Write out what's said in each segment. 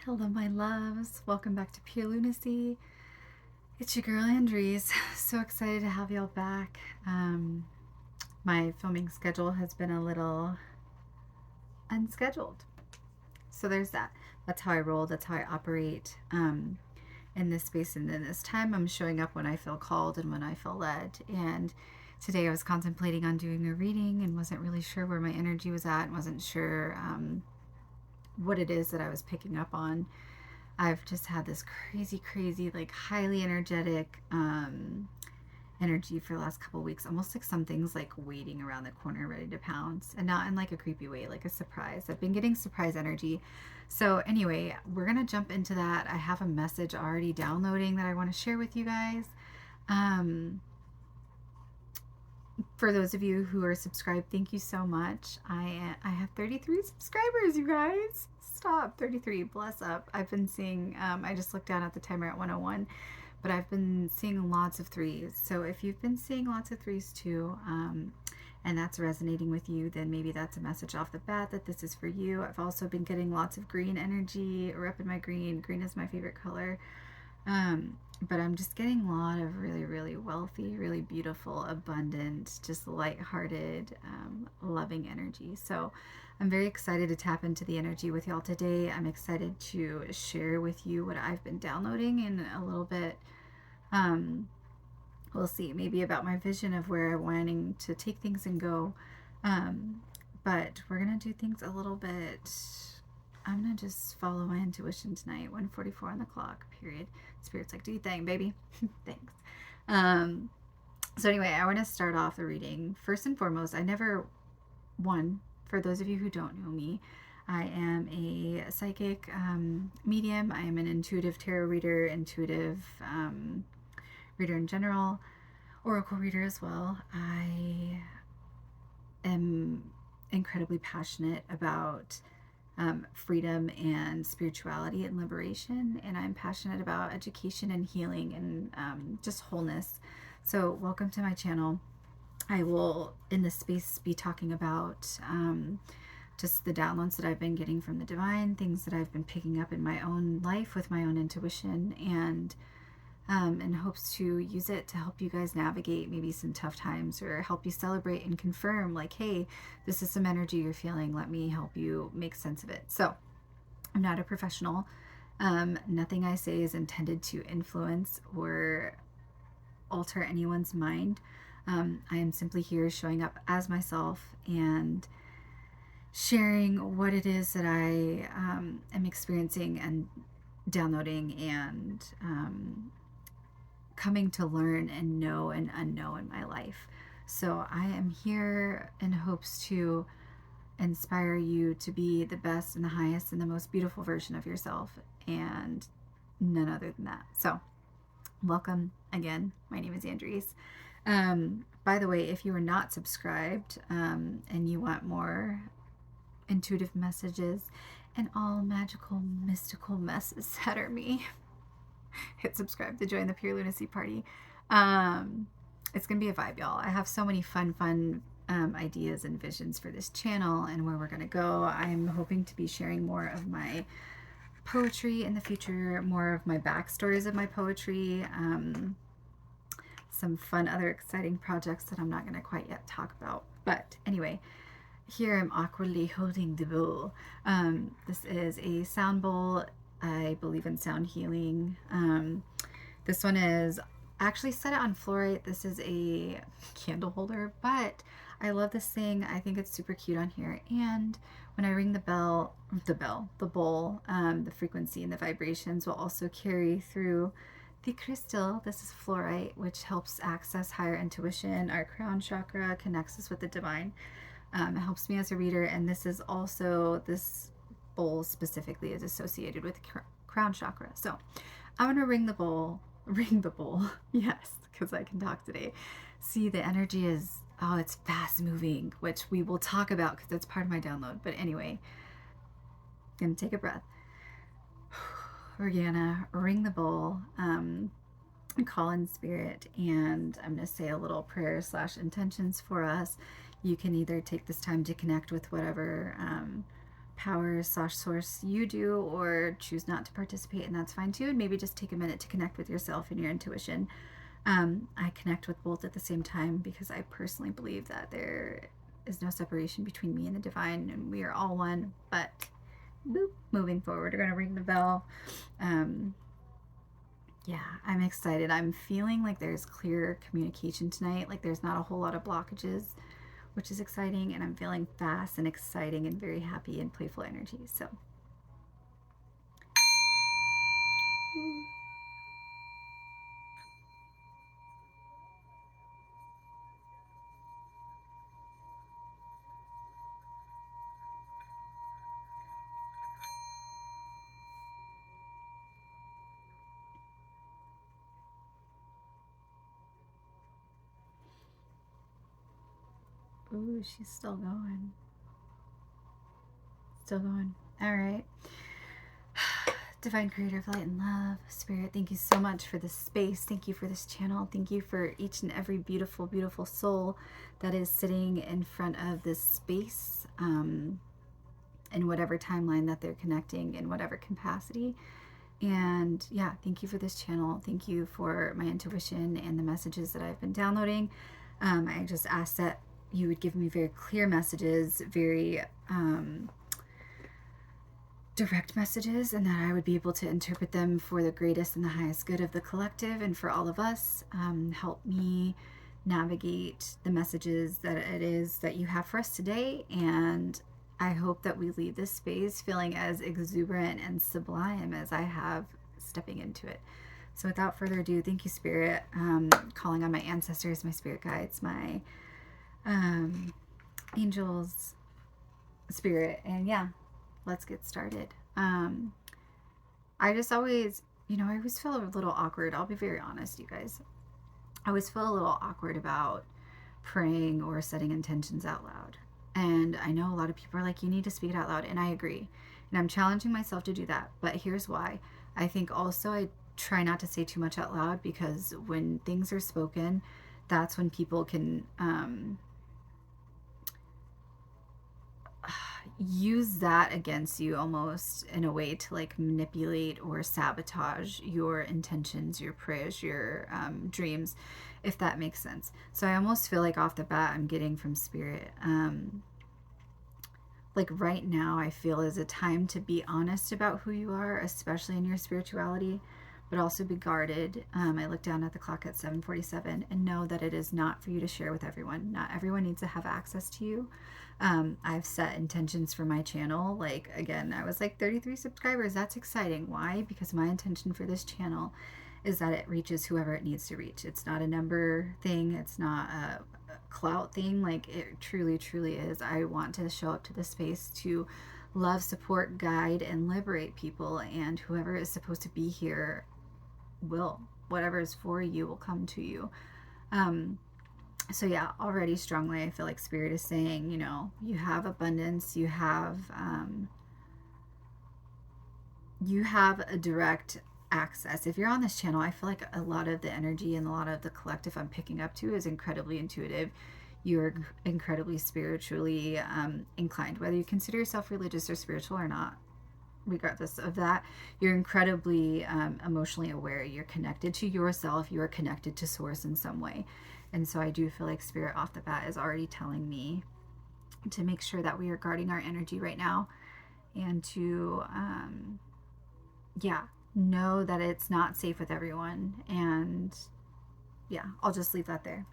Hello, my loves. Welcome back to Pure Lunacy. It's your girl, Andreece. So excited to have y'all back. My filming schedule has been a little unscheduled. So there's that. That's how I roll. That's how I operate in this space and in this time. I'm showing up when I feel called and when I feel led. And today I was contemplating on doing a reading and wasn't really sure where my energy was at and wasn't sure what it is that I was picking up on. I've just had this crazy, like highly energetic energy for the last couple of weeks. Almost like something's like waiting around the corner, ready to pounce, and not in like a creepy way, like a surprise. I've been getting surprise energy. So anyway, we're gonna jump into that. I have a message already downloading that I want to share with you guys. For those of you who are subscribed, thank you so much. I have 33 subscribers, you guys. Stop, 33, bless up. I've been seeing, I just looked down at the timer at 101, but I've been seeing lots of threes. So if you've been seeing lots of threes too, and that's resonating with you, then maybe that's a message off the bat that this is for you. I've also been getting lots of green energy, repping my green. Green is my favorite color. But I'm just getting a lot of really wealthy, really beautiful, abundant, just lighthearted, loving energy. So I'm very excited to tap into the energy with y'all today. I'm excited to share with you what I've been downloading and a little bit, we'll see, maybe about my vision of where I'm wanting to take things and go. But we're going to do things a little bit. I'm going to just follow my intuition tonight. 1:44 on the clock, period. Spirit's like, do your thing, baby. Thanks. So anyway, I want to start off the reading. First and foremost, for those of you who don't know me, I am a psychic medium. I am an intuitive tarot reader, intuitive reader in general, oracle reader as well. I am incredibly passionate about freedom and spirituality and liberation, and I'm passionate about education and healing and just wholeness. So welcome to my channel. I will in this space be talking about just the downloads that I've been getting from the divine, things that I've been picking up in my own life with my own intuition, and in hopes to use it to help you guys navigate maybe some tough times or help you celebrate and confirm like, hey, this is some energy you're feeling. Let me help you make sense of it. So I'm not a professional. Nothing I say is intended to influence or alter anyone's mind. I am simply here showing up as myself and sharing what it is that I am experiencing and downloading and coming to learn and know and unknow in my life. So I am here in hopes to inspire you to be the best and the highest and the most beautiful version of yourself, and none other than that. So welcome again. My name is Andreece. By the way, if you are not subscribed and you want more intuitive messages and all magical, mystical messes that are me, hit subscribe to join the Pure Lunacy party. It's gonna be a vibe, y'all. I have so many fun ideas and visions for this channel and where we're gonna go. I'm hoping to be sharing more of my poetry in the future, more of my backstories of my poetry, some fun other exciting projects that I'm not gonna quite yet talk about. But anyway, here I'm awkwardly holding the bowl. This is a sound bowl. I believe in sound healing. This one is actually set it on fluorite. This is a candle holder, but I love this thing. I think it's super cute on here. And when I ring the bowl, the frequency and the vibrations will also carry through the crystal. This is fluorite, which helps access higher intuition. Our crown chakra connects us with the divine. It helps me as a reader, and this bowl specifically is associated with crown chakra. So I'm gonna ring the bowl, yes, because I can talk today. See, the energy is, it's fast moving, which we will talk about because it's part of my download. But anyway, gonna take a breath. We're gonna ring the bowl, call in spirit, and I'm gonna say a little prayer / intentions for us. You can either take this time to connect with whatever power / source you do, or choose not to participate, and that's fine too. And maybe just take a minute to connect with yourself and your intuition. I connect with both at the same time because I personally believe that there is no separation between me and the divine, and we are all one. But boop, moving forward, we're going to ring the bell. Yeah, I'm excited. I'm feeling like there's clear communication tonight. Like there's not a whole lot of blockages, which is exciting. And I'm feeling fast and exciting and very happy and playful energy. So. Ooh, she's still going. Still going. All right. Divine Creator of Light and Love, Spirit, thank you so much for this space. Thank you for this channel. Thank you for each and every beautiful, beautiful soul that is sitting in front of this space, in whatever timeline that they're connecting, in whatever capacity. And yeah, thank you for this channel. Thank you for my intuition and the messages that I've been downloading. I just asked that you would give me very clear messages, very direct messages, and that I would be able to interpret them for the greatest and the highest good of the collective and for all of us. Help me navigate the messages that it is that you have for us today, and I hope that we leave this space feeling as exuberant and sublime as I have stepping into it. So without further ado, thank you, Spirit. Calling on my ancestors, my spirit guides, my angels, Spirit, and yeah, let's get started. I just always, I always feel a little awkward. I'll be very honest, you guys. I always feel a little awkward about praying or setting intentions out loud. And I know a lot of people are like, you need to speak it out loud. And I agree. And I'm challenging myself to do that. But here's why. I think also I try not to say too much out loud, because when things are spoken, that's when people can use that against you, almost in a way to like manipulate or sabotage your intentions, your prayers, your dreams, if that makes sense. So I almost feel like off the bat I'm getting from Spirit, like right now I feel is a time to be honest about who you are, especially in your spirituality, but also be guarded. I look down at the clock at 7:47 and know that it is not for you to share with everyone. Not everyone needs to have access to you. I've set intentions for my channel. Like, again, I was like 33 subscribers. That's exciting. Why? Because my intention for this channel is that it reaches whoever it needs to reach. It's not a number thing. It's not a clout thing. Like, it truly, truly is. I want to show up to the space to love, support, guide, and liberate people. And whoever is supposed to be here will. Whatever is for you will come to you. So yeah, already strongly I feel like Spirit is saying, you have abundance, you have a direct access. If you're on this channel, I feel like a lot of the energy and a lot of the collective I'm picking up to is incredibly intuitive. You're incredibly spiritually inclined, whether you consider yourself religious or spiritual or not. Regardless of that, you're incredibly emotionally aware. You're connected to yourself. You are connected to Source in some way. And so I do feel like Spirit off the bat is already telling me to make sure that we are guarding our energy right now, and to, know that it's not safe with everyone. And yeah, I'll just leave that there.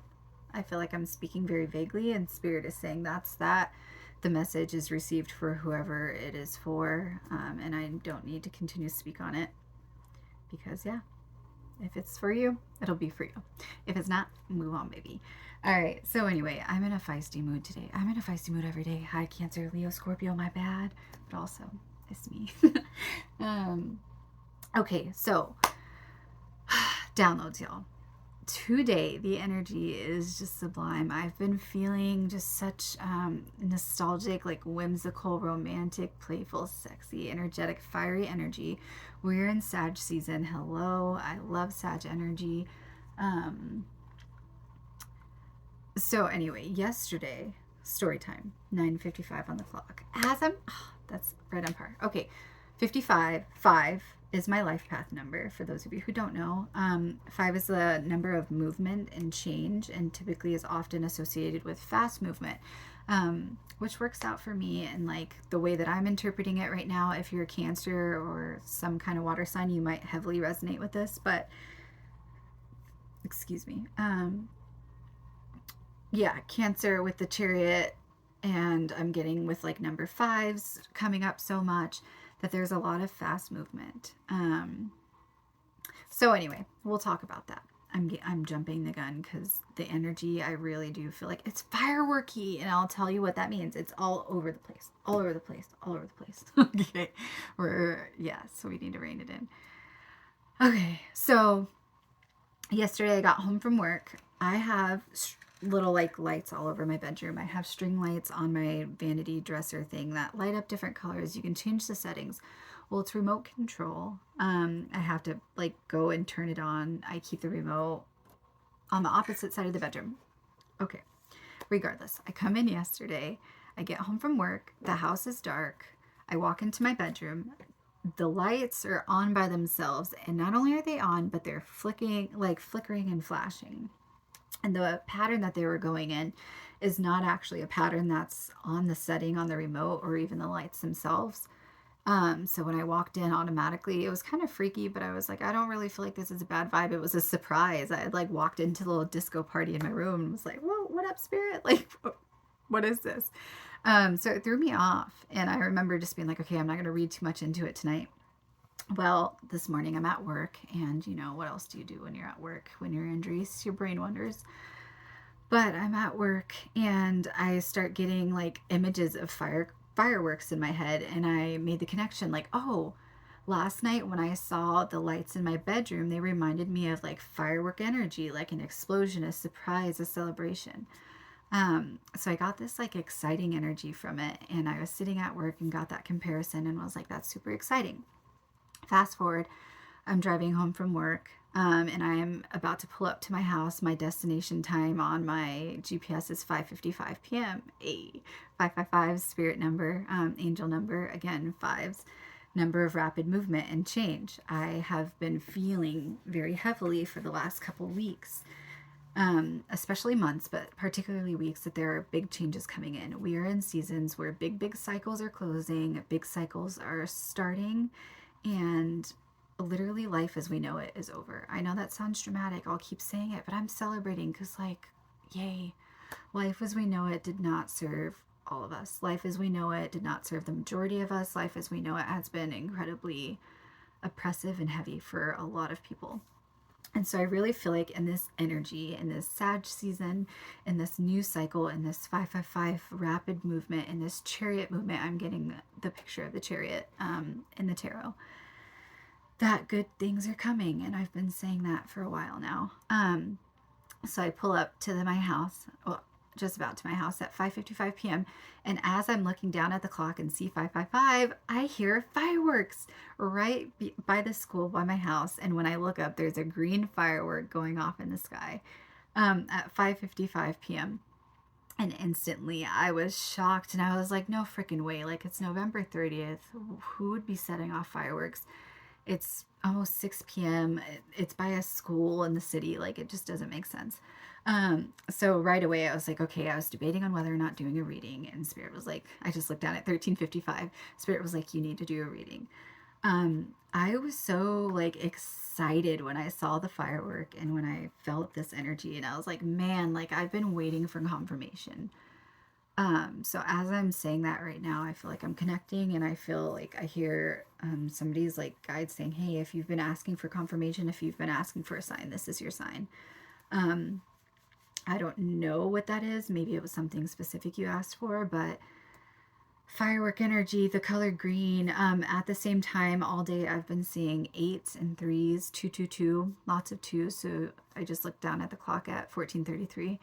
I feel like I'm speaking very vaguely, and Spirit is saying that's that. The message is received for whoever it is for, and I don't need to continue to speak on it, because yeah, if it's for you, it'll be for you. If it's not, move on, baby. All right, so anyway, I'm in a feisty mood today. I'm in a feisty mood every day. Hi, Cancer, Leo, Scorpio, my bad, but also it's me. Okay, so downloads, y'all. Today the energy is just sublime. I've been feeling just such nostalgic, like whimsical, romantic, playful, sexy, energetic, fiery energy. We're in Sag season. Hello, I love Sag energy. So anyway, yesterday, story time, 9:55 on the clock. As I'm that's right on par. Okay, 55. 5 is my life path number, for those of you who don't know. 5 is the number of movement and change, and typically is often associated with fast movement, which works out for me. And like the way that I'm interpreting it right now, if you're a Cancer or some kind of water sign, you might heavily resonate with this. But excuse me. Yeah, Cancer with the Chariot, and I'm getting with like number 5s coming up so much that there's a lot of fast movement. So anyway, we'll talk about that. I'm jumping the gun because the energy, I really do feel like it's fireworky, and I'll tell you what that means. It's all over the place, all over the place, all over the place. Okay, so we need to rein it in. Okay, so yesterday I got home from work. I have little like lights all over my bedroom. I have string lights on my vanity dresser thing that light up different colors. You can change the settings. Well, it's remote control. I have to like go and turn it on. I keep the remote on the opposite side of the bedroom. Okay. Regardless, I come in yesterday. I get home from work. The house is dark. I walk into my bedroom. The lights are on by themselves, and not only are they on, but they're flickering and flashing. And the pattern that they were going in is not actually a pattern that's on the setting on the remote or even the lights themselves. So when I walked in automatically, it was kind of freaky, but I was like, I don't really feel like this is a bad vibe. It was a surprise. I had like walked into the little disco party in my room and was like, whoa, what up, spirit? Like, what is this? So it threw me off. And I remember just being like, okay, I'm not going to read too much into it tonight. Well, this morning I'm at work, and you know, what else do you do when you're at work? When you're Andreece, your brain wanders. But I'm at work, and I start getting like images of fireworks in my head, and I made the connection like, oh, last night when I saw the lights in my bedroom, they reminded me of like firework energy, like an explosion, a surprise, a celebration. So I got this like exciting energy from it, and I was sitting at work and got that comparison and was like, that's super exciting. Fast forward, I'm driving home from work, and I am about to pull up to my house. My destination time on my GPS is 5:55 p.m. 555 spirit number, angel number, again, 5s, number of rapid movement and change. I have been feeling very heavily for the last couple weeks, especially months, but particularly weeks, that there are big changes coming in. We are in seasons where big cycles are closing, big cycles are starting, and literally life as we know it is over. I know that sounds dramatic. I'll keep saying it, but I'm celebrating because, like, yay. Life as we know it did not serve all of us. Life as we know it did not serve the majority of us. Life as we know it has been incredibly oppressive and heavy for a lot of people. And so I really feel like in this energy, in this Sag season, in this new cycle, in this 555 rapid movement, in this chariot movement, I'm getting the picture of the chariot in the tarot, that good things are coming. And I've been saying that for a while now. So I pull up to my house, well, just about to my house at 5:55 p.m. And as I'm looking down at the clock and see 555, I hear fireworks right by the school, by my house. And when I look up, there's a green firework going off in the sky at 5:55 p.m. And instantly I was shocked, and I was like, no freaking way. Like, it's November 30th. Who would be setting off fireworks? It's almost 6 p.m. It's by a school in the city. Like, it just doesn't make sense. So right away I was like, okay, I was debating on whether or not doing a reading, and Spirit was like, I just looked down at 13:55. Spirit was like, you need to do a reading. I was so like excited when I saw the firework and when I felt this energy, and I was like, man, like I've been waiting for confirmation. So as I'm saying that right now, I feel like I'm connecting, and I feel like I hear somebody's like guide saying, hey, if you've been asking for confirmation, if you've been asking for a sign, this is your sign. I don't know what that is. Maybe it was something specific you asked for, but firework energy, the color green. At the same time, all day I've been seeing 8s and 3s, 222, lots of 2s. So I just looked down at the clock at 14:33.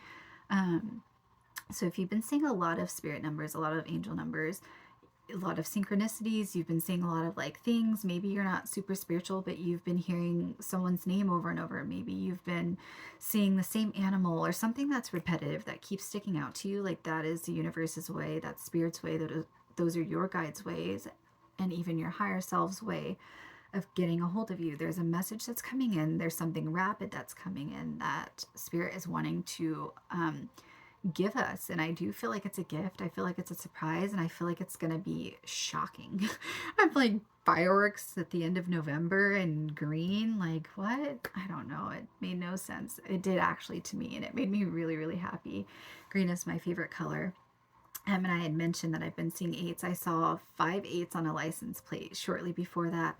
So if you've been seeing a lot of spirit numbers, a lot of angel numbers, a lot of synchronicities, you've been seeing a lot of like things, maybe you're not super spiritual, but you've been hearing someone's name over and over. Maybe you've been seeing the same animal or something that's repetitive that keeps sticking out to you. Like, that is the universe's way, that's spirit's way, those are your guides' ways, and even your higher self's way of getting a hold of you. There's a message that's coming in. There's something rapid that's coming in that Spirit is wanting to give us. And I do feel like it's a gift. I feel like it's a surprise, and I feel like it's going to be shocking. I'm like fireworks at the end of November and green. Like, what? I don't know. It made no sense. It did actually to me, and it made me really, really happy. Green is my favorite color. And I had mentioned that I've been seeing eights. I saw 5 8s on a license plate shortly before that.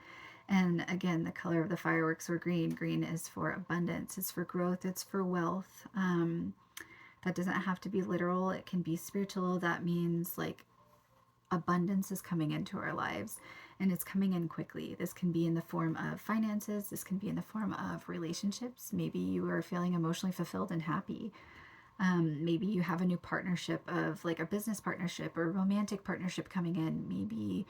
And again, the color of the fireworks were green. Green is for abundance, it's for growth, it's for wealth. That doesn't have to be literal, it can be spiritual. That means like abundance is coming into our lives, and it's coming in quickly. This can be in the form of finances, this can be in the form of relationships. Maybe you are feeling emotionally fulfilled and happy. Maybe you have a new partnership of like a business partnership or a romantic partnership coming in. Maybe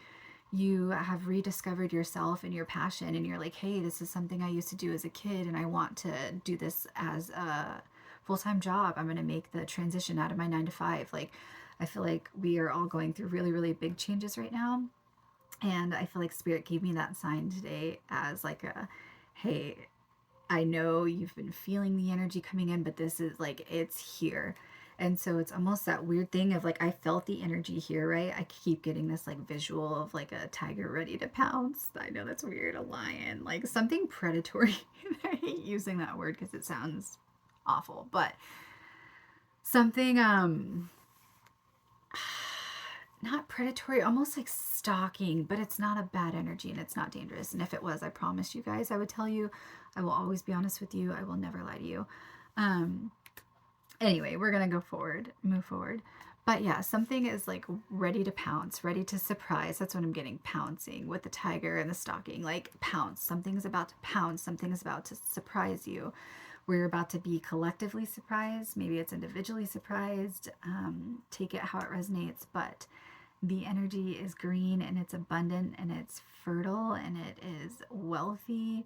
you have rediscovered yourself and your passion, and you're like, hey, this is something I used to do as a kid, and I want to do this as a full-time job. I'm going to make the transition out of my 9 to 5. Like, I feel like we are all going through really, really big changes right now. And I feel like Spirit gave me that sign today as like a, hey, I know you've been feeling the energy coming in, but this is like, it's here. And so it's almost that weird thing of like, I felt the energy here, right? I keep getting this like visual of like a tiger ready to pounce. I know that's weird, a lion, like something predatory. I hate using that word because it sounds awful, but something, not predatory, almost like stalking, but it's not a bad energy and it's not dangerous. And if it was, I promise you guys, I would tell you. I will always be honest with you. I will never lie to you. Anyway, we're going to go forward, move forward. But yeah, something is like ready to pounce, ready to surprise. That's what I'm getting, pouncing with the tiger and the stalking. Like pounce. Something's about to pounce. Something is about to surprise you. We're about to be collectively surprised. Maybe it's individually surprised. Take it how it resonates. But the energy is green, and it's abundant, and it's fertile, and it is wealthy.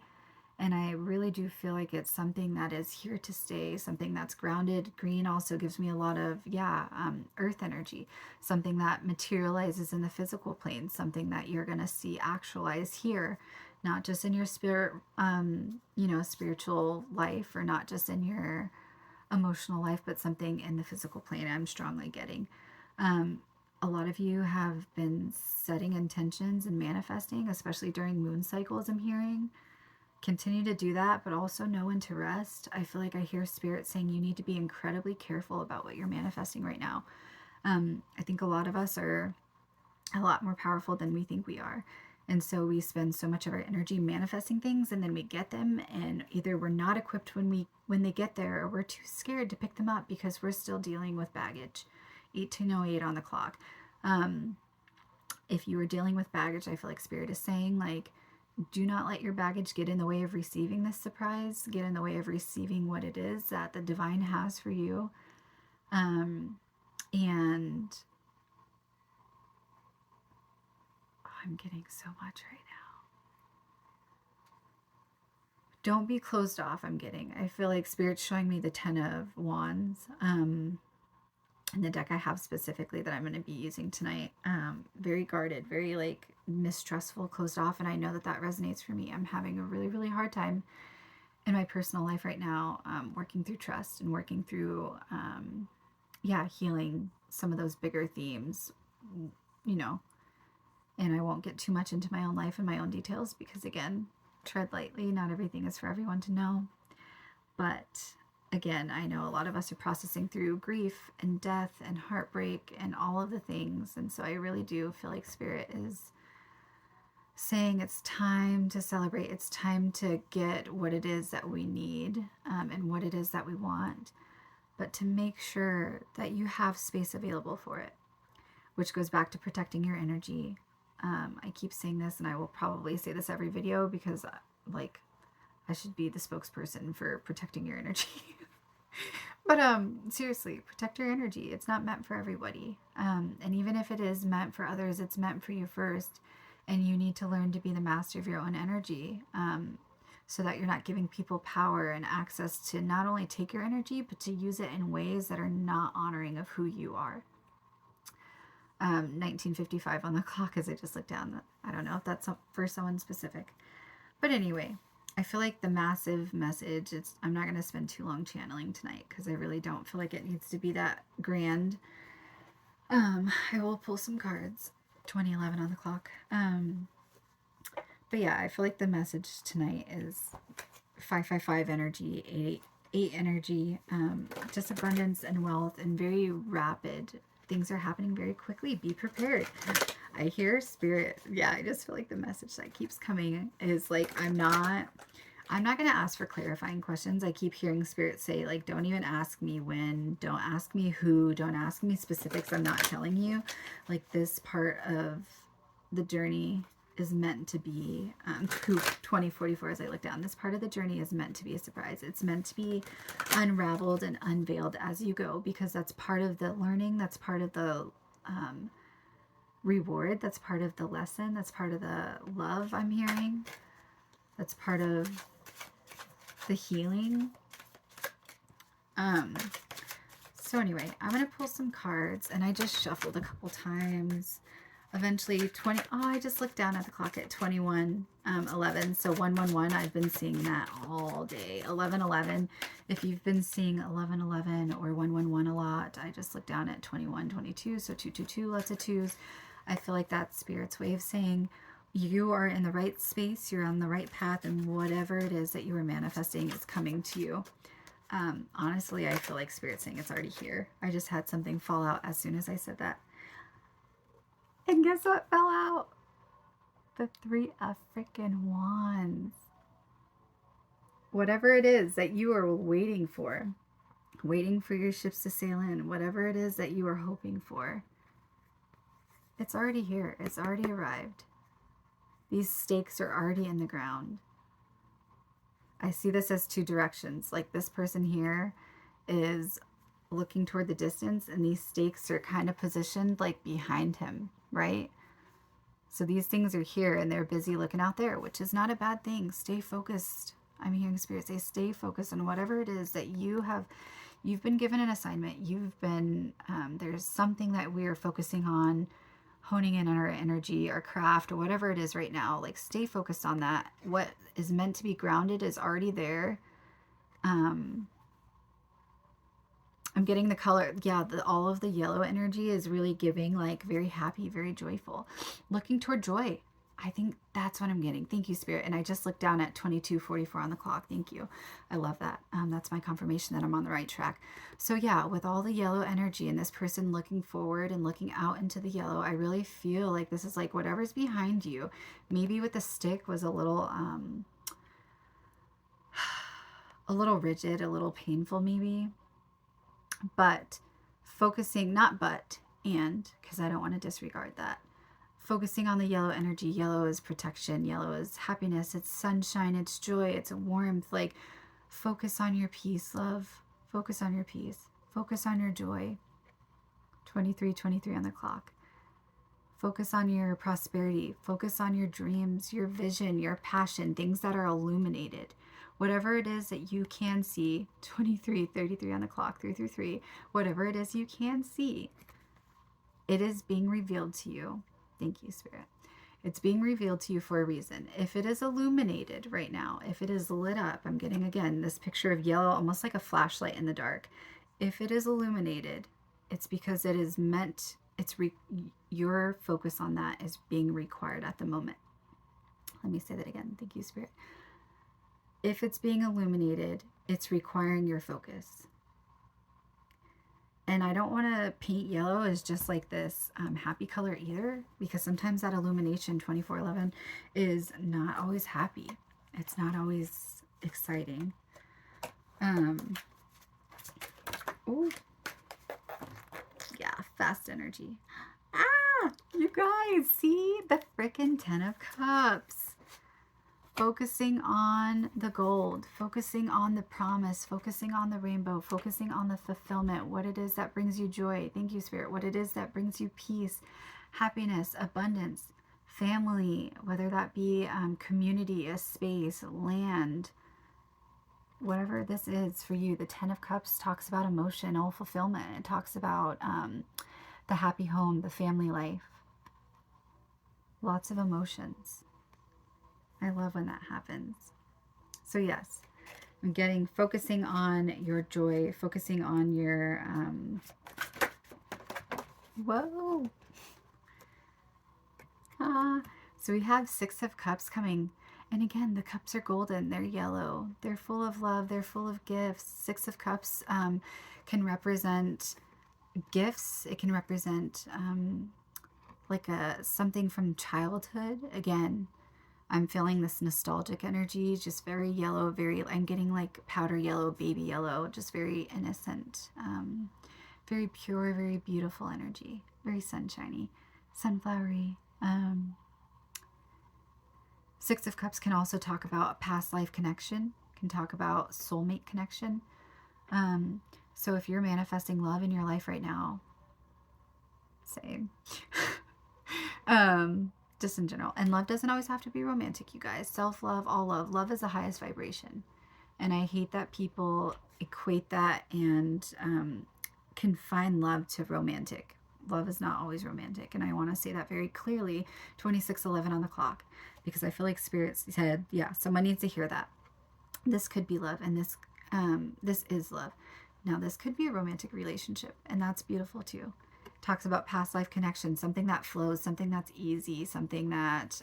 And I really do feel like it's something that is here to stay, something that's grounded. Green also gives me a lot of, earth energy, something that materializes in the physical plane, something that you're going to see actualize here, not just in your spirit, spiritual life, or not just in your emotional life, but something in the physical plane. I'm strongly getting. A lot of you have been setting intentions and manifesting, especially during moon cycles, I'm hearing. Continue to do that, but also know when to rest. I feel like I hear Spirit saying you need to be incredibly careful about what you're manifesting right now. I think a lot of us are a lot more powerful than we think we are. And so we spend so much of our energy manifesting things, and then we get them, and either we're not equipped when they get there, or we're too scared to pick them up because we're still dealing with baggage. 1808 on the clock. If you are dealing with baggage, I feel like Spirit is saying, like, do not let your baggage get in the way of receiving this surprise, get in the way of receiving what it is that the divine has for you. And I'm getting so much right now. Don't be closed off, I'm getting. I feel like Spirit's showing me the 10 of Wands. And the deck I have specifically that I'm going to be using tonight, very guarded, very like mistrustful, closed off. And I know that that resonates for me. I'm having a really, really hard time in my personal life right now, working through trust and working through, healing some of those bigger themes, and I won't get too much into my own life and my own details because, again, tread lightly. Not everything is for everyone to know. But again, I know a lot of us are processing through grief and death and heartbreak and all of the things. And so I really do feel like Spirit is saying it's time to celebrate. It's time to get what it is that we need, and what it is that we want, but to make sure that you have space available for it, which goes back to protecting your energy. I keep saying this, and I will probably say this every video because, I should be the spokesperson for protecting your energy. But seriously, protect your energy. It's not meant for everybody. And even if it is meant for others, it's meant for you first. And you need to learn to be the master of your own energy, so that you're not giving people power and access to not only take your energy, but to use it in ways that are not honoring of who you are. 1955 on the clock as I just looked down. I don't know if that's for someone specific. But anyway, I feel like the massive message, I'm not going to spend too long channeling tonight because I really don't feel like it needs to be that grand. I will pull some cards. 2011 on the clock. But yeah, I feel like the message tonight is 555 energy, 8 energy, just abundance and wealth and very rapid. Things are happening very quickly. Be prepared. I hear spirit. Yeah, I just feel like the message that keeps coming is like, I'm not going to ask for clarifying questions. I keep hearing spirit say, like, don't even ask me when, don't ask me who, don't ask me specifics. I'm not telling you. Like, this part of the journey is meant to be 2044 as I look down. This part of the journey is meant to be a surprise. It's meant to be unraveled and unveiled as you go, because that's part of the learning. That's part of the reward. That's part of the lesson. That's part of the love I'm hearing. That's part of the healing. So anyway, I'm going to pull some cards, and I just shuffled a couple times. Eventually I just looked down at the clock at 21:11. So 111, I've been seeing that all day. 11:11, if you've been seeing 11:11 or 111 a lot, I just looked down at 21:22. So 222, lots of twos. I feel like that's Spirit's way of saying you are in the right space, you're on the right path, and whatever it is that you are manifesting is coming to you. Honestly, I feel like Spirit's saying it's already here. I just had something fall out as soon as I said that. And guess what fell out? The 3 of freaking Wands. Whatever it is that you are waiting for your ships to sail in, whatever it is that you are hoping for, it's already here. It's already arrived. These stakes are already in the ground. I see this as two directions. Like, this person here is looking toward the distance, and these stakes are kind of positioned like behind him, right? So these things are here, and they're busy looking out there, which is not a bad thing. Stay focused. I'm hearing Spirit say stay focused on whatever it is that you've been given an assignment. You've been, there's something that we are focusing on, honing in on our energy, our craft, or whatever it is right now. Like, stay focused on that. What is meant to be grounded is already there. I'm getting the color. Yeah, all of the yellow energy is really giving, like, very happy, very joyful. Looking toward joy. I think that's what I'm getting. Thank you, Spirit. And I just looked down at 22:44 on the clock. Thank you. I love that. That's my confirmation that I'm on the right track. So yeah, with all the yellow energy and this person looking forward and looking out into the yellow, I really feel like this is like whatever's behind you. Maybe with the stick was a little rigid, a little painful maybe. But focusing, not but, and, because I don't want to disregard that. Focusing on the yellow energy. Yellow is protection. Yellow is happiness. It's sunshine. It's joy. It's warmth. Like, focus on your peace, love. Focus on your peace. Focus on your joy. 23:23 on the clock. Focus on your prosperity. Focus on your dreams, your vision, your passion, things that are illuminated. Whatever it is that you can see, 23:33 on the clock, 333, whatever it is you can see, it is being revealed to you. Thank you, Spirit. It's being revealed to you for a reason. If it is illuminated right now, if it is lit up, I'm getting, again, this picture of yellow, almost like a flashlight in the dark. If it is illuminated, it's because it is meant, your focus on that is being required at the moment. Let me say that again. Thank you, Spirit. If it's being illuminated, it's requiring your focus. And I don't want to paint yellow as just like this happy color either, because sometimes that illumination, 24:11, is not always happy. It's not always exciting. Oh, yeah, fast energy. Ah, you guys, see the frickin' 10 of Cups. Focusing on the gold, focusing on the promise, focusing on the rainbow, focusing on the fulfillment, what it is that brings you joy. Thank you, Spirit. What it is that brings you peace, happiness, abundance, family, whether that be community, a space, land, whatever this is for you. The 10 of Cups talks about emotional fulfillment. It talks about the happy home, the family life. Lots of emotions. I love when that happens. So yes, I'm focusing on your joy, focusing on your, whoa. So we have Six of Cups coming. And again, the cups are golden. They're yellow. They're full of love. They're full of gifts. Six of Cups can represent gifts. It can represent like something from childhood. Again, I'm feeling this nostalgic energy, just very yellow, I'm getting like powder yellow, baby yellow, just very innocent, very pure, very beautiful energy, very sunshiny, sunflowery. Six of Cups can also talk about a past life connection, can talk about soulmate connection. So if you're manifesting love in your life right now, same. Just in general. And love doesn't always have to be romantic, you guys. Self-love, all love. Love is the highest vibration. And I hate that people equate that and confine love to romantic. Love is not always romantic. And I want to say that very clearly, 2611 on the clock. Because I feel like Spirit said, yeah, someone needs to hear that. This could be love, and this is love. Now, this could be a romantic relationship, and that's beautiful too. Talks about past life connection, something that flows, something that's easy, something that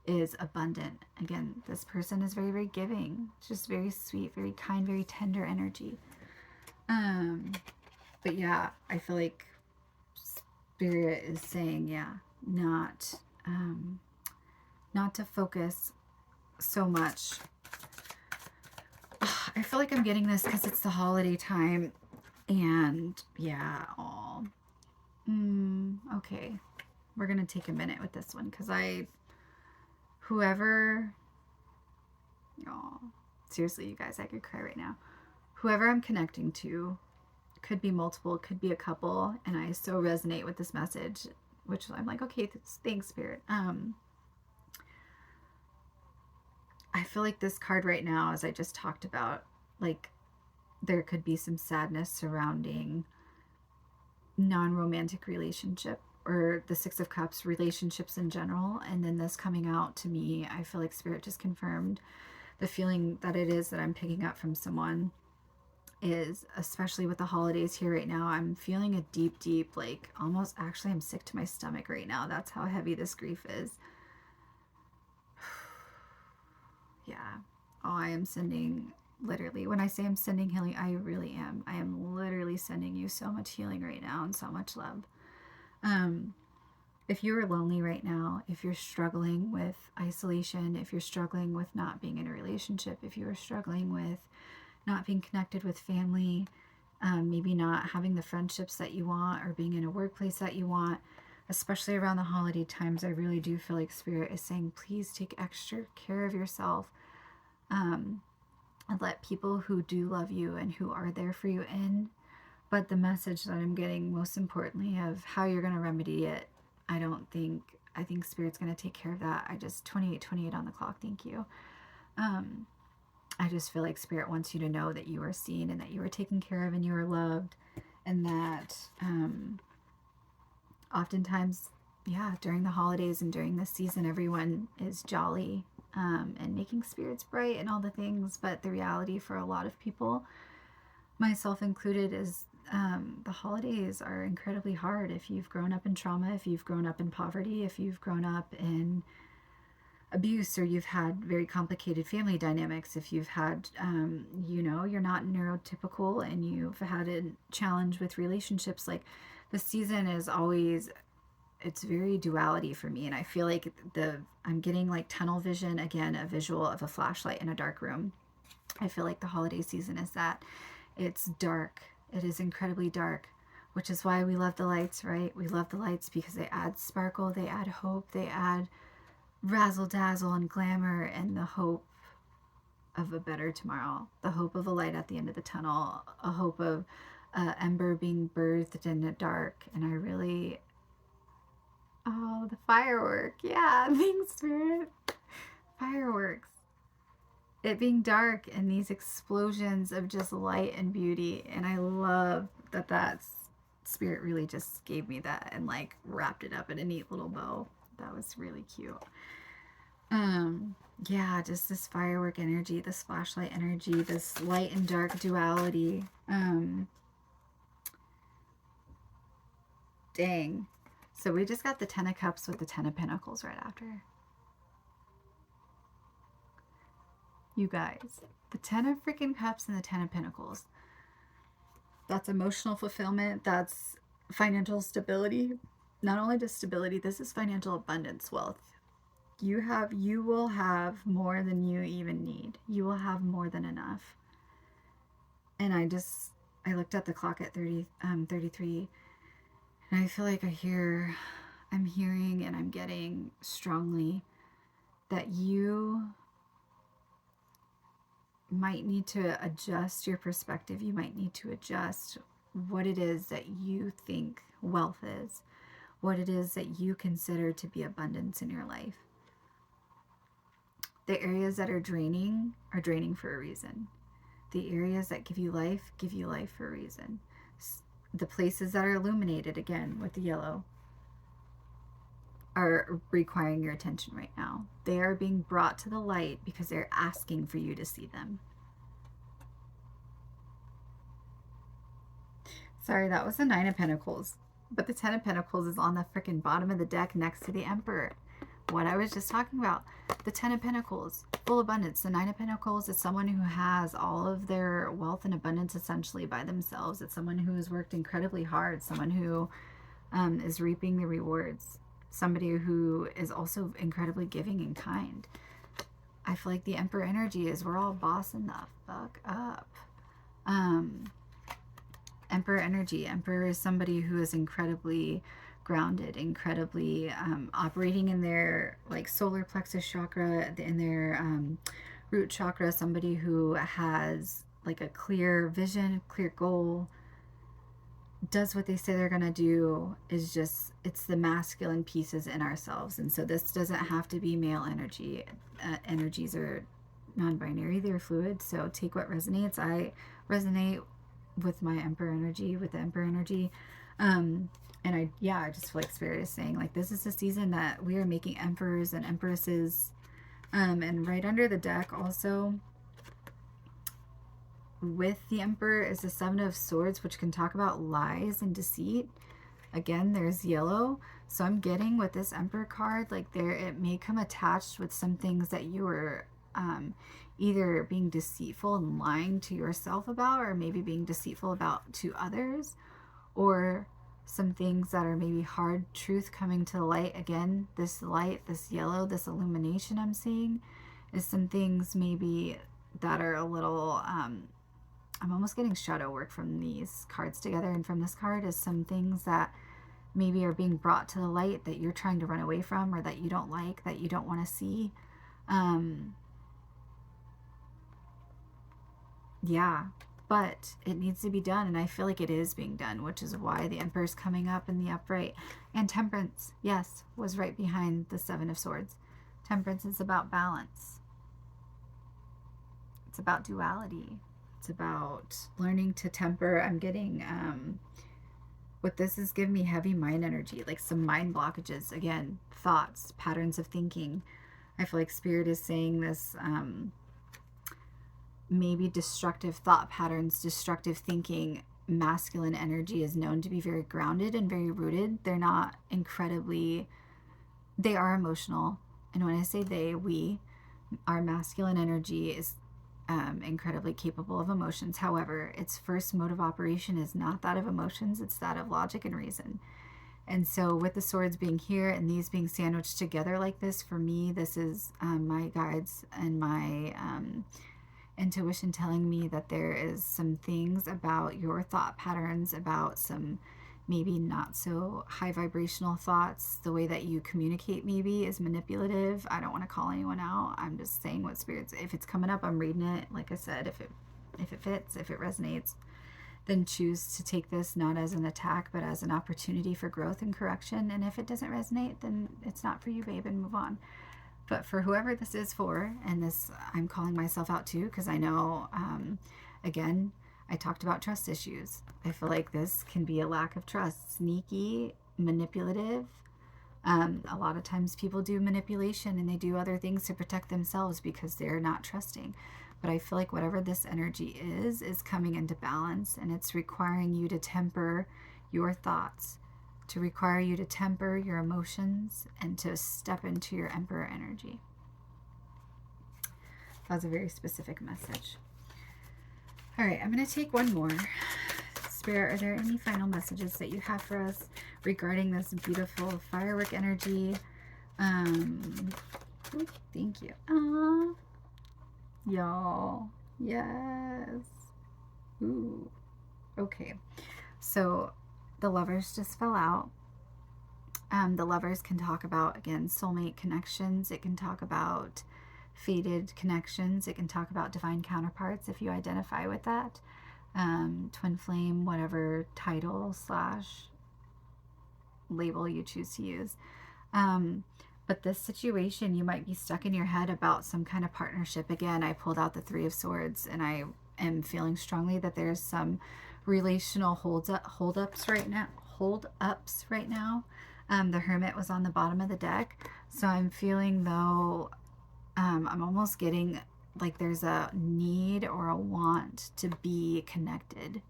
is abundant. Again, this person is very, very giving. It's just very sweet, very kind, very tender energy. But yeah, I feel like Spirit is saying, yeah, not to focus so much. I feel like I'm getting this because it's the holiday time, and yeah, okay, we're gonna take a minute with this one because seriously, you guys, I could cry right now. Whoever I'm connecting to, could be multiple, could be a couple, and I so resonate with this message, which I'm like, okay, thanks, Spirit. I feel like this card right now, as I just talked about, like there could be some sadness surrounding non-romantic relationship or the Six of Cups, relationships in general. And then this coming out to me, I feel like Spirit just confirmed the feeling that it is that I'm picking up from someone is, especially with the holidays here right now, I'm feeling a deep, like almost, actually I'm sick to my stomach right now. That's how heavy this grief is. Yeah. Oh, I am sending, literally, when I say I'm sending healing, I really am. I am literally sending you so much healing right now and so much love. If you're lonely right now, if you're struggling with isolation, if you're struggling with not being in a relationship, if you are struggling with not being connected with family, maybe not having the friendships that you want or being in a workplace that you want, especially around the holiday times, I really do feel like Spirit is saying, please take extra care of yourself. And let people who do love you and who are there for you in. But the message that I'm getting, most importantly, of how you're going to remedy it, I think Spirit's going to take care of that. 2828 on the clock. Thank you. I just feel like Spirit wants you to know that you are seen and that you are taken care of and you are loved. And that oftentimes, yeah, during the holidays and during this season, everyone is jolly and making spirits bright and all the things. But the reality for a lot of people, myself included, is the holidays are incredibly hard. If you've grown up in trauma, if you've grown up in poverty, if you've grown up in abuse, or you've had very complicated family dynamics, if you've had, you're not neurotypical and you've had a challenge with relationships, like the season is always, it's very duality for me. And I feel like I'm getting like tunnel vision, again, a visual of a flashlight in a dark room. I feel like the holiday season is that. It's dark. It is incredibly dark, which is why we love the lights, right? We love the lights because they add sparkle, they add hope, they add razzle dazzle and glamour and the hope of a better tomorrow, the hope of a light at the end of the tunnel, a hope of ember being birthed in the dark. And I really, the firework. Yeah, thanks, Spirit. Fireworks. It being dark and these explosions of just light and beauty. And I love that that's Spirit really just gave me that and like wrapped it up in a neat little bow. That was really cute. Yeah, just this firework energy, this flashlight energy, this light and dark duality. Dang. So we just got the Ten of Cups with the Ten of Pentacles right after. You guys, the Ten of freaking Cups and the Ten of Pentacles. That's emotional fulfillment. That's financial stability. Not only just stability, this is financial abundance, wealth. You will have more than you even need. You will have more than enough. And I looked at the clock at 33, and I feel like I'm hearing and I'm getting strongly that you might need to adjust your perspective. You might need to adjust what it is that you think wealth is, what it is that you consider to be abundance in your life. The areas that are draining for a reason. The areas that give you life for a reason. The places that are illuminated, again, with the yellow, are requiring your attention right now. They are being brought to the light because they're asking for you to see them. Sorry, that was the Nine of Pentacles. But the Ten of Pentacles is on the freaking bottom of the deck next to the Emperor. What I was just talking about. The Ten of Pentacles, full abundance. The Nine of Pentacles is someone who has all of their wealth and abundance essentially by themselves. It's someone who has worked incredibly hard. Someone who is reaping the rewards. Somebody who is also incredibly giving and kind. I feel like the Emperor energy is we're all bossing the fuck up. Emperor energy. Emperor is somebody who is incredibly grounded, incredibly operating in their like solar plexus chakra, in their root chakra. Somebody who has like a clear vision, clear goal, does what they say they're gonna do. Is just, it's the masculine pieces in ourselves. And so this doesn't have to be male energy. Energies are non-binary, they're fluid, so take what resonates. I resonate with my Emperor energy, with the Emperor energy. And I just feel like Spirit is saying like this is the season that we are making emperors and empresses. And right under the deck also with the Emperor is the Seven of Swords, which can talk about lies and deceit. Again, there's yellow. So I'm getting with this Emperor card, like it may come attached with some things that you were either being deceitful and lying to yourself about, or maybe being deceitful about to others, or some things that are maybe hard truth coming to the light. Again, this light, this yellow, this illumination I'm seeing is some things maybe that are a little, I'm almost getting shadow work from these cards together, and from this card is some things that maybe are being brought to the light that you're trying to run away from, or that you don't like, that you don't want to see. Yeah, but it needs to be done, and I feel like it is being done, which is why the Emperor's coming up in the upright. And Temperance, yes, was right behind the Seven of Swords. Temperance is about balance. It's about duality. It's about learning to temper. I'm getting, what this is giving me heavy mind energy, like some mind blockages. Again, thoughts, patterns of thinking. I feel like Spirit is saying this, maybe destructive thought patterns, destructive thinking. Masculine energy is known to be very grounded and very rooted. They're not incredibly, they are emotional. And when I say they, we, our masculine energy is incredibly capable of emotions. However, its first mode of operation is not that of emotions, it's that of logic and reason. And so with the swords being here and these being sandwiched together like this, for me, this is my guides and my intuition telling me that there is some things about your thought patterns, about some maybe not so high vibrational thoughts. The way that you communicate maybe is manipulative. I don't want to call anyone out. I'm just saying what Spirit's, if it's coming up, I'm reading it. Like I said, if it fits, if it resonates, then choose to take this not as an attack, but as an opportunity for growth and correction. And if it doesn't resonate, then it's not for you, babe, and move on. But for whoever this is for, and this I'm calling myself out too, because I know, again, I talked about trust issues. I feel like this can be a lack of trust, sneaky, manipulative. A lot of times people do manipulation and they do other things to protect themselves because they're not trusting. But I feel like whatever this energy is coming into balance, and it's requiring you to temper your thoughts, to require you to temper your emotions, and to step into your Emperor energy. That's a very specific message. All right, I'm going to take one more. Spirit, are there any final messages that you have for us regarding this beautiful firework energy? Ooh, thank you. Aww. Y'all. Yes. Ooh. Okay. So the Lovers just fell out. The Lovers can talk about, again, soulmate connections. It can talk about fated connections. It can talk about divine counterparts if you identify with that. Twin flame, whatever title / label you choose to use. But this situation, you might be stuck in your head about some kind of partnership. Again, I pulled out the Three of Swords, and I am feeling strongly that there's some relational hold-ups right now. The Hermit was on the bottom of the deck. So I'm feeling, though, I'm almost getting like there's a need or a want to be connected.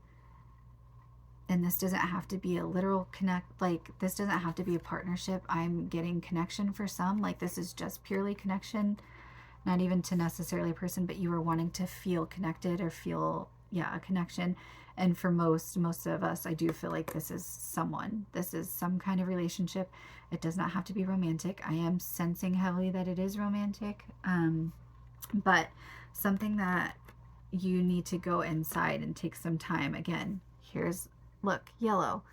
And this doesn't have to be a literal connect, like this doesn't have to be a partnership. I'm getting connection for some, like this is just purely connection, not even to necessarily a person, but you are wanting to feel connected or feel, a connection. And for most of us, I do feel like this is someone, this is some kind of relationship. It does not have to be romantic. I am sensing heavily that it is romantic. But something that you need to go inside and take some time. Again, look, yellow.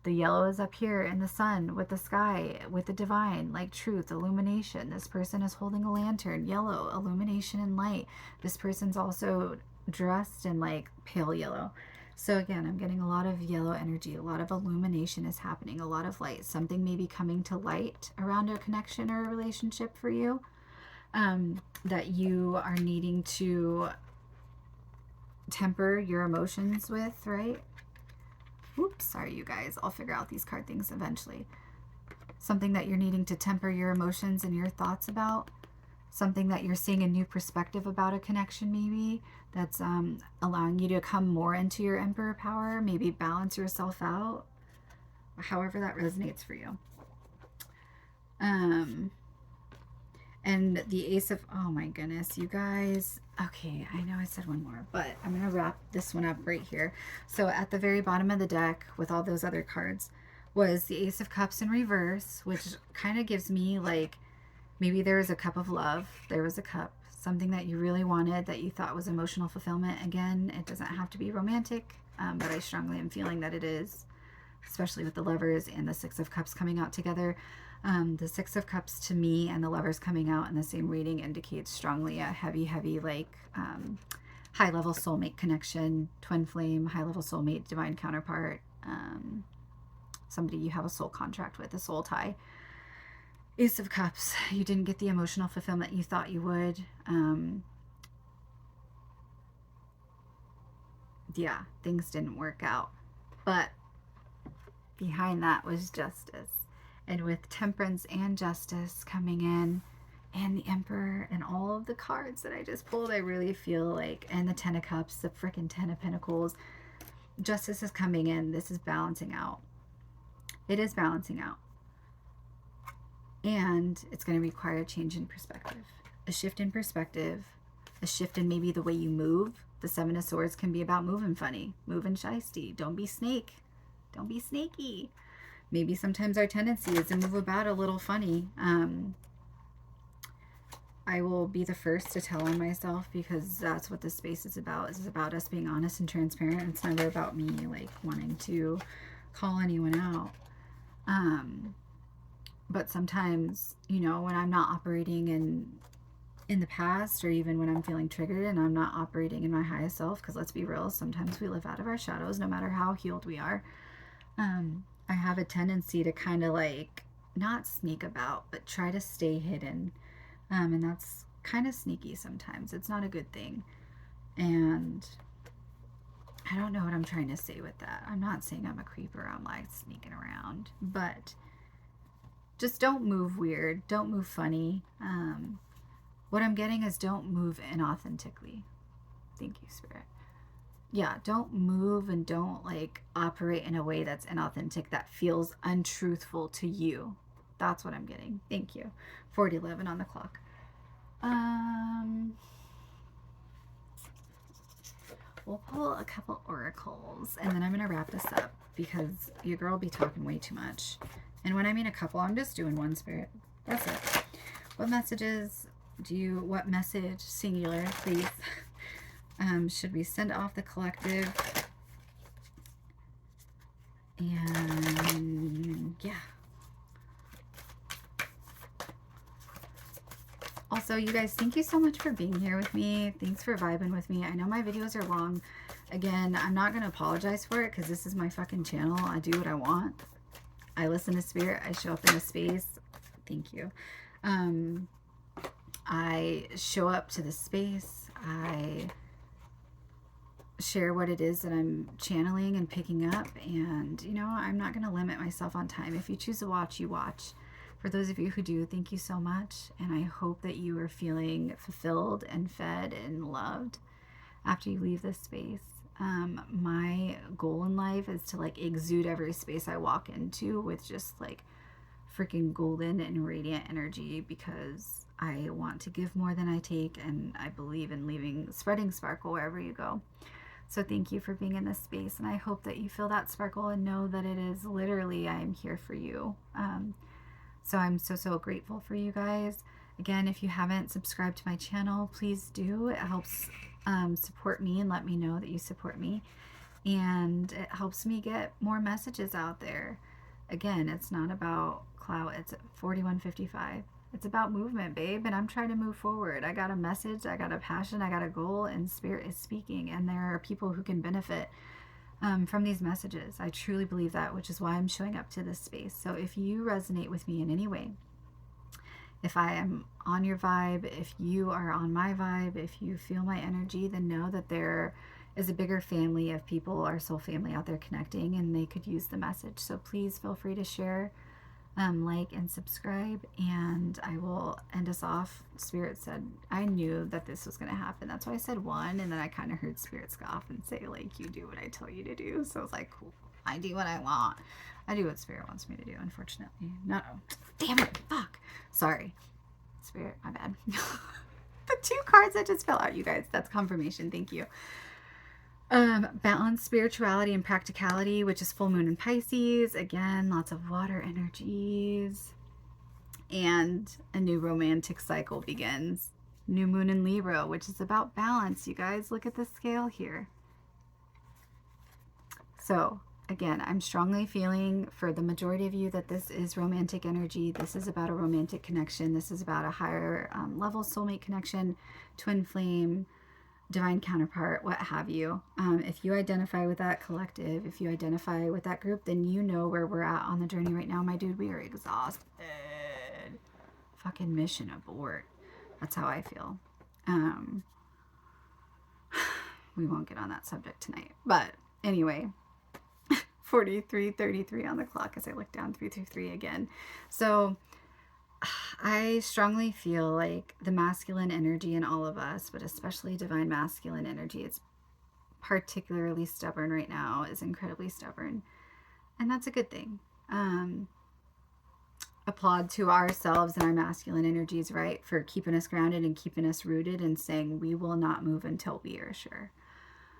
The yellow is up here in the sun with the sky, with the divine, like truth, illumination. This person is holding a lantern, yellow, illumination and light. This person's also dressed in like pale yellow. So again, I'm getting a lot of yellow energy. A lot of illumination is happening, a lot of light. Something may be coming to light around a connection or a relationship for you. That you are needing to temper your emotions with, right? Oops, sorry you guys. I'll figure out these card things eventually. Something that you're needing to temper your emotions and your thoughts about. Something that you're seeing a new perspective about a connection, maybe, that's allowing you to come more into your Emperor power, maybe balance yourself out, however that resonates for you. And the Ace of, oh my goodness, you guys. Okay, I know I said one more, but I'm going to wrap this one up right here. So at the very bottom of the deck with all those other cards was the Ace of Cups in reverse, which kind of gives me like, maybe there was a cup of love. There was a cup, something that you really wanted, that you thought was emotional fulfillment. Again, it doesn't have to be romantic, but I strongly am feeling that it is, especially with the Lovers and the Six of Cups coming out together. The Six of Cups to me and the Lovers coming out in the same reading indicates strongly a heavy, like high-level soulmate connection, twin flame, high-level soulmate, divine counterpart, somebody you have a soul contract with, a soul tie. Ace of Cups, you didn't get the emotional fulfillment you thought you would. Yeah, things didn't work out. But behind that was justice. And with Temperance and Justice coming in, and the Emperor, and all of the cards that I just pulled, I really feel like, and the Ten of Cups, the frickin' Ten of Pentacles, Justice is coming in. This is balancing out. It is balancing out. And it's going to require a change in perspective. A shift in perspective. A shift in maybe the way you move. The Seven of Swords can be about moving funny. Moving shisty. Don't be snake. Don't be snaky. Maybe sometimes our tendency is to move about a little funny. I will be the first to tell on myself, because that's what this space is about. It's about us being honest and transparent. It's never about me like wanting to call anyone out. But sometimes, you know, when I'm not operating in the past, or even when I'm feeling triggered and I'm not operating in my highest self, because let's be real, sometimes we live out of our shadows no matter how healed we are. I have a tendency to kind of like not sneak about, but try to stay hidden. And that's kind of sneaky sometimes. It's not a good thing. And I don't know what I'm trying to say with that. I'm not saying I'm a creeper. I'm like sneaking around. But just don't move weird. Don't move funny. What I'm getting is don't move inauthentically. Thank you, Spirit. Yeah, don't move and don't like operate in a way that's inauthentic, that feels untruthful to you. That's what I'm getting. Thank you. 4011 on the clock. We'll pull a couple oracles and then I'm going to wrap this up because your girl will be talking way too much. And when I mean a couple, I'm just doing one, Spirit. That's it. What messages what message, singular, please, should we send off the collective? And yeah. Also, you guys, thank you so much for being here with me. Thanks for vibing with me. I know my videos are long. Again, I'm not going to apologize for it because this is my fucking channel. I do what I want. I listen to Spirit. I show up in a space. Thank you. I show up to the space. I share what it is that I'm channeling and picking up. And, you know, I'm not going to limit myself on time. If you choose to watch, you watch. For those of you who do, thank you so much. And I hope that you are feeling fulfilled and fed and loved after you leave this space. My goal in life is to like exude every space I walk into with just like freaking golden and radiant energy because I want to give more than I take, and I believe in spreading sparkle wherever you go. So thank you for being in this space, and I hope that you feel that sparkle and know that it is literally, I am here for you. So I'm so grateful for you guys. Again, if you haven't subscribed to my channel, please do. It helps support me and let me know that you support me. And it helps me get more messages out there. Again, it's not about clout. It's 4155. It's about movement, babe. And I'm trying to move forward. I got a message. I got a passion. I got a goal. And Spirit is speaking. And there are people who can benefit from these messages. I truly believe that, which is why I'm showing up to this space. So if you resonate with me in any way, if I am on your vibe, if you are on my vibe, if you feel my energy, then know that there is a bigger family of people, our soul family out there connecting, and they could use the message. So please feel free to share, like, and subscribe, and I will end us off. Spirit said, I knew that this was going to happen. That's why I said one, and then I kind of heard Spirit scoff and say, like, you do what I tell you to do. So I was like, cool. I do what I want. I do what Spirit wants me to do, unfortunately. No. Damn it. Fuck. Sorry. Spirit, my bad. The 2 cards that just fell out, you guys. That's confirmation. Thank you. Balance, spirituality, and practicality, which is full moon in Pisces. Again, lots of water energies. And a new romantic cycle begins. New moon in Libra, which is about balance. You guys, look at the scale here. So, again, I'm strongly feeling for the majority of you that this is romantic energy. This is about a romantic connection. This is about a higher level soulmate connection, twin flame, divine counterpart, what have you. If you identify with that collective, if you identify with that group, then you know where we're at on the journey right now. My dude, we are exhausted. Fucking mission abort. That's how I feel. We won't get on that subject tonight. But anyway, 43:33 on the clock as I look down 333 again. So I strongly feel like the masculine energy in all of us, but especially divine masculine energy, it's particularly stubborn right now, is incredibly stubborn. And that's a good thing. Applaud to ourselves and our masculine energies, right, for keeping us grounded and keeping us rooted and saying we will not move until we are sure.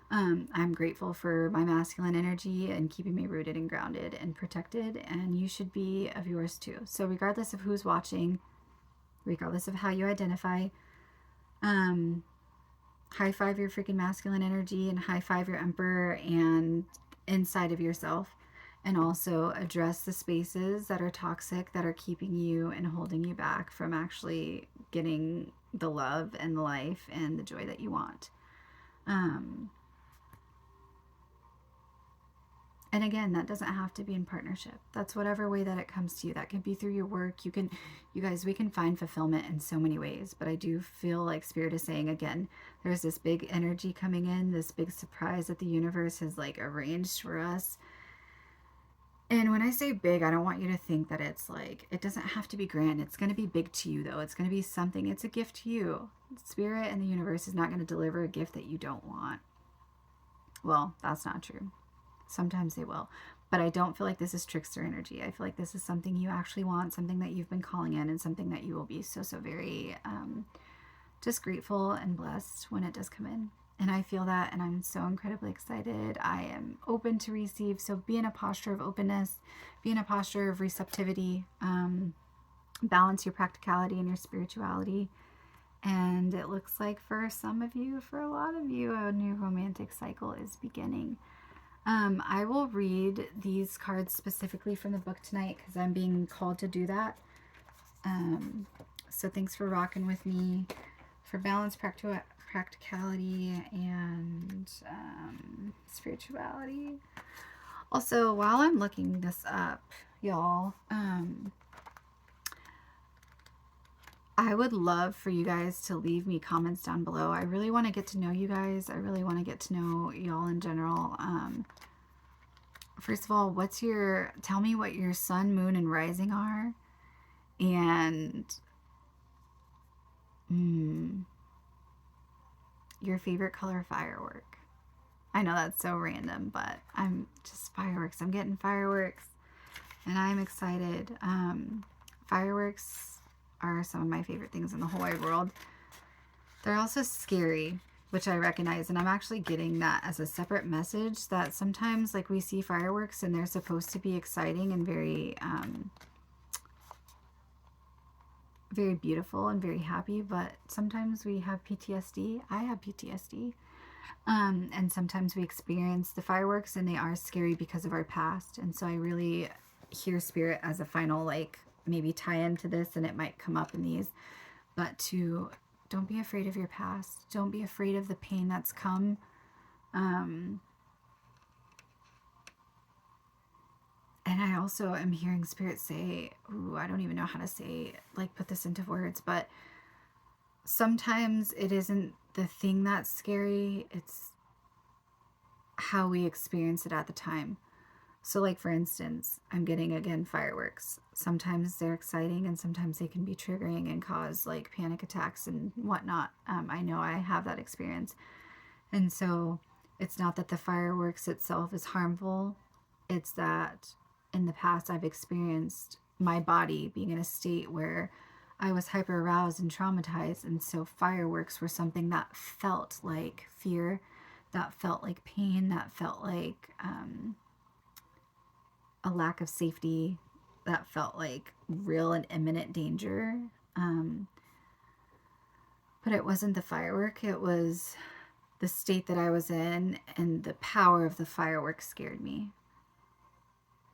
I'm grateful for my masculine energy and keeping me rooted and grounded and protected, and you should be of yours too. So regardless of who's watching, regardless of how you identify, high five your freaking masculine energy and high five your emperor and inside of yourself, and also address the spaces that are toxic, that are keeping you and holding you back from actually getting the love and the life and the joy that you want. And again, that doesn't have to be in partnership. That's whatever way that it comes to you. That can be through your work. You guys, we can find fulfillment in so many ways. But I do feel like Spirit is saying, again, there's this big energy coming in, this big surprise that the universe has like arranged for us. And when I say big, I don't want you to think that it's like, it doesn't have to be grand. It's going to be big to you, though. It's going to be something, it's a gift to you. Spirit and the universe is not going to deliver a gift that you don't want. Well, that's not true. Sometimes they will. But I don't feel like this is trickster energy. I feel like this is something you actually want, something that you've been calling in, and something that you will be so, so very just grateful and blessed when it does come in. And I feel that, and I'm so incredibly excited. I am open to receive. So be in a posture of openness, be in a posture of receptivity, balance your practicality and your spirituality. And it looks like for some of you, for a lot of you, a new romantic cycle is beginning. I will read these cards specifically from the book tonight because I'm being called to do that. So thanks for rocking with me for balance, practicality, and spirituality. Also, while I'm looking this up, y'all, I would love for you guys to leave me comments down below. I really want to get to know you guys. I really want to get to know y'all in general. First of all, tell me what your sun, moon, and rising are. And your favorite color firework. I know that's so random, but I'm just fireworks. I'm getting fireworks and I'm excited. Fireworks are some of my favorite things in the whole wide world. They're also scary, which I recognize, and I'm actually getting that as a separate message, that sometimes like we see fireworks and they're supposed to be exciting and very very beautiful and very happy, but sometimes we have PTSD. I have PTSD. And sometimes we experience the fireworks and they are scary because of our past. And so I really hear Spirit as a final, like, maybe tie into this, and it might come up in these, but don't be afraid of your past. Don't be afraid of the pain that's come. And I also am hearing Spirit say, I don't even know how to say, like, put this into words, but sometimes it isn't the thing that's scary, it's how we experience it at the time. So, like, for instance, I'm getting, again, fireworks. Sometimes they're exciting and sometimes they can be triggering and cause, like, panic attacks and whatnot. I know I have that experience. And so it's not that the fireworks itself is harmful. It's that in the past I've experienced my body being in a state where I was hyper aroused and traumatized. And so fireworks were something that felt like fear, that felt like pain, that felt like a lack of safety, that felt like real and imminent danger. But it wasn't the firework, it was the state that I was in, and the power of the fireworks scared me.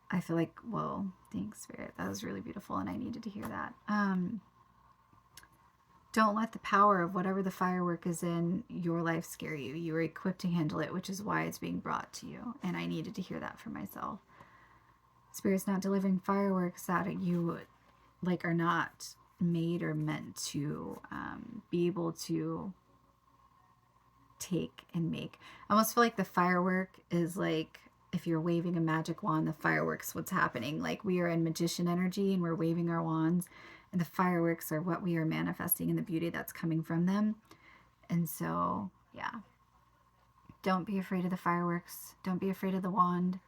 I feel like, whoa, thanks, Spirit. That was really beautiful, and I needed to hear that. Don't let the power of whatever the firework is in your life scare you. You are equipped to handle it, which is why it's being brought to you. And I needed to hear that for myself. Spirit's not delivering fireworks that you like are not made or meant to be able to take and make. I almost feel like the firework is like, if you're waving a magic wand, the fireworks, what's happening. Like, we are in magician energy and we're waving our wands, and the fireworks are what we are manifesting in the beauty that's coming from them. And so, yeah. Don't be afraid of the fireworks. Don't be afraid of the wand.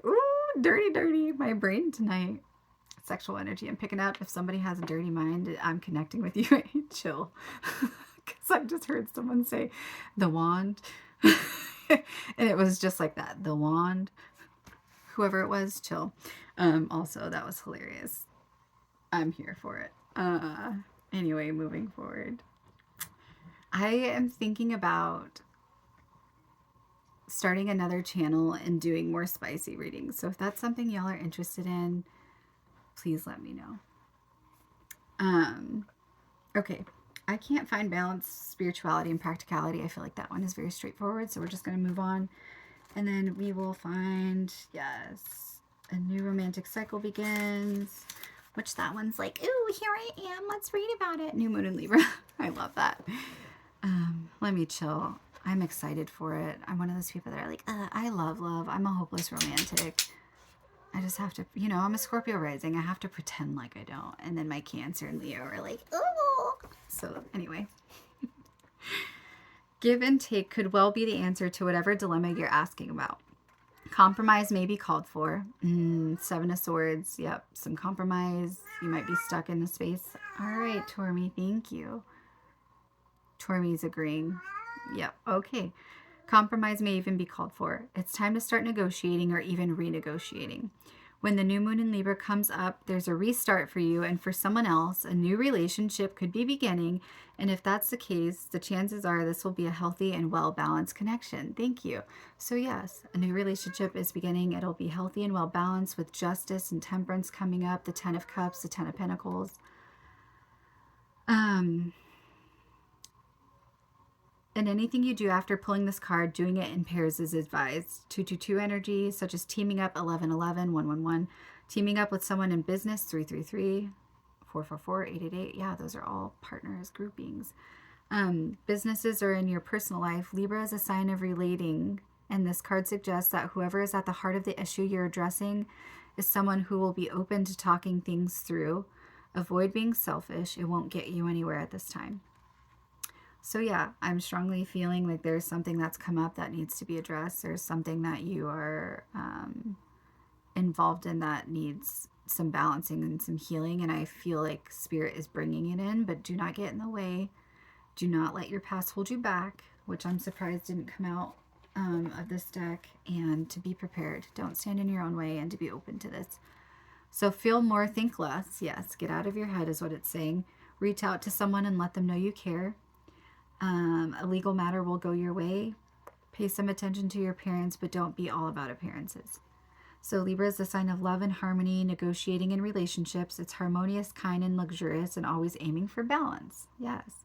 Ooh, dirty. My brain tonight. Sexual energy I'm picking up. If somebody has a dirty mind, I'm connecting with you. Chill. Because I just heard someone say the wand. And it was just like that. The wand. Whoever it was, chill. Also, that was hilarious. I'm here for it. Anyway, moving forward. I am thinking about starting another channel and doing more spicy readings. So if that's something y'all are interested in, please let me know. Okay. I can't find balance, spirituality, and practicality. I feel like that one is very straightforward. So we're just going to move on. And then we will find, yes, a new romantic cycle begins, which that one's like, ooh, here I am. Let's read about it. New moon in Libra. I love that. Let me chill. I'm excited for it. I'm one of those people that are like, I love love. I'm a hopeless romantic. I just have to, you know, I'm a Scorpio rising. I have to pretend like I don't. And then my Cancer and Leo are like, oh. So anyway, give and take could well be the answer to whatever dilemma you're asking about. Compromise may be called for. Seven of Swords. Yep, some compromise. You might be stuck in the space. All right, Tormi, thank you. Tormi's agreeing. Yep, okay. Compromise may even be called for. It's time to start negotiating or even renegotiating. When the new moon in Libra comes up, there's a restart for you, and for someone else, a new relationship could be beginning. And if that's the case, the chances are this will be a healthy and well-balanced connection. Thank you. So yes, a new relationship is beginning. It'll be healthy and well-balanced with justice and temperance coming up, the 10 of Cups, the 10 of Pentacles. And anything you do after pulling this card, doing it in pairs is advised. 222 energy, such as teaming up, 1111, 111. Teaming up with someone in business, 333, 444, 888. Yeah, those are all partners, groupings. Businesses are in your personal life. Libra is a sign of relating. And this card suggests that whoever is at the heart of the issue you're addressing is someone who will be open to talking things through. Avoid being selfish. It won't get you anywhere at this time. So yeah, I'm strongly feeling like there's something that's come up that needs to be addressed. There's something that you are involved in that needs some balancing and some healing. And I feel like Spirit is bringing it in, but do not get in the way. Do not let your past hold you back, which I'm surprised didn't come out of this deck. And to be prepared. Don't stand in your own way, and to be open to this. So feel more, think less. Yes, get out of your head is what it's saying. Reach out to someone and let them know you care. A legal matter will go your way. Pay some attention to your appearance, but don't be all about appearances. So Libra is the sign of love and harmony, negotiating in relationships. It's harmonious, kind, and luxurious, and always aiming for balance. Yes.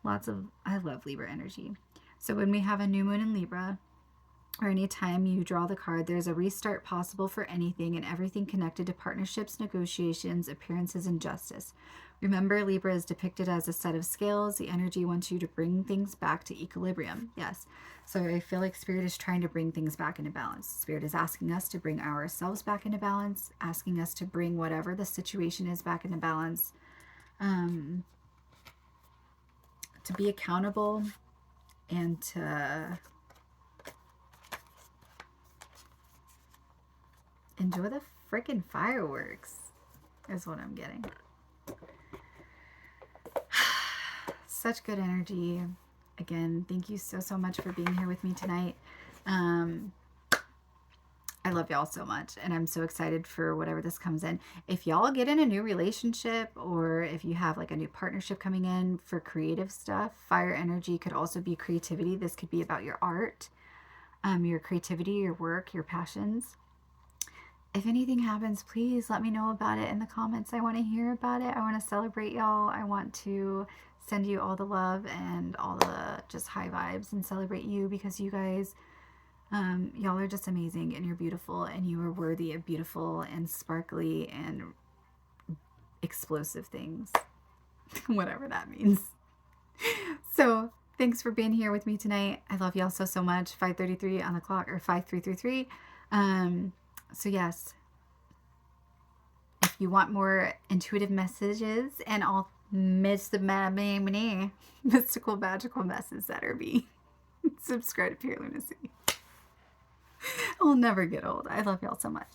I love Libra energy. So when we have a new moon in Libra, or any time you draw the card, there's a restart possible for anything and everything connected to partnerships, negotiations, appearances, and justice. Remember, Libra is depicted as a set of scales. The energy wants you to bring things back to equilibrium. Yes. So I feel like Spirit is trying to bring things back into balance. Spirit is asking us to bring ourselves back into balance, asking us to bring whatever the situation is back into balance, to be accountable, and to enjoy the freaking fireworks is what I'm getting. Such good energy. Again, thank you so much for being here with me tonight. I love y'all so much, and I'm so excited for whatever this comes in. If y'all get in a new relationship, or if you have like a new partnership coming in for creative stuff, fire energy could also be creativity. This could be about your art, your creativity, your work, your passions. If anything happens, please let me know about it in the comments. I want to hear about it. I want to celebrate y'all. I want to send you all the love and all the just high vibes and celebrate you, because you guys, y'all are just amazing, and you're beautiful, and you are worthy of beautiful and sparkly and explosive things, whatever that means. So thanks for being here with me tonight. I love y'all so much. 5:33 on the clock, or 5333. So yes, if you want more intuitive messages and all mystical, magical messes that are me, subscribe to Pure Lunacy. I'll never get old. I love y'all so much.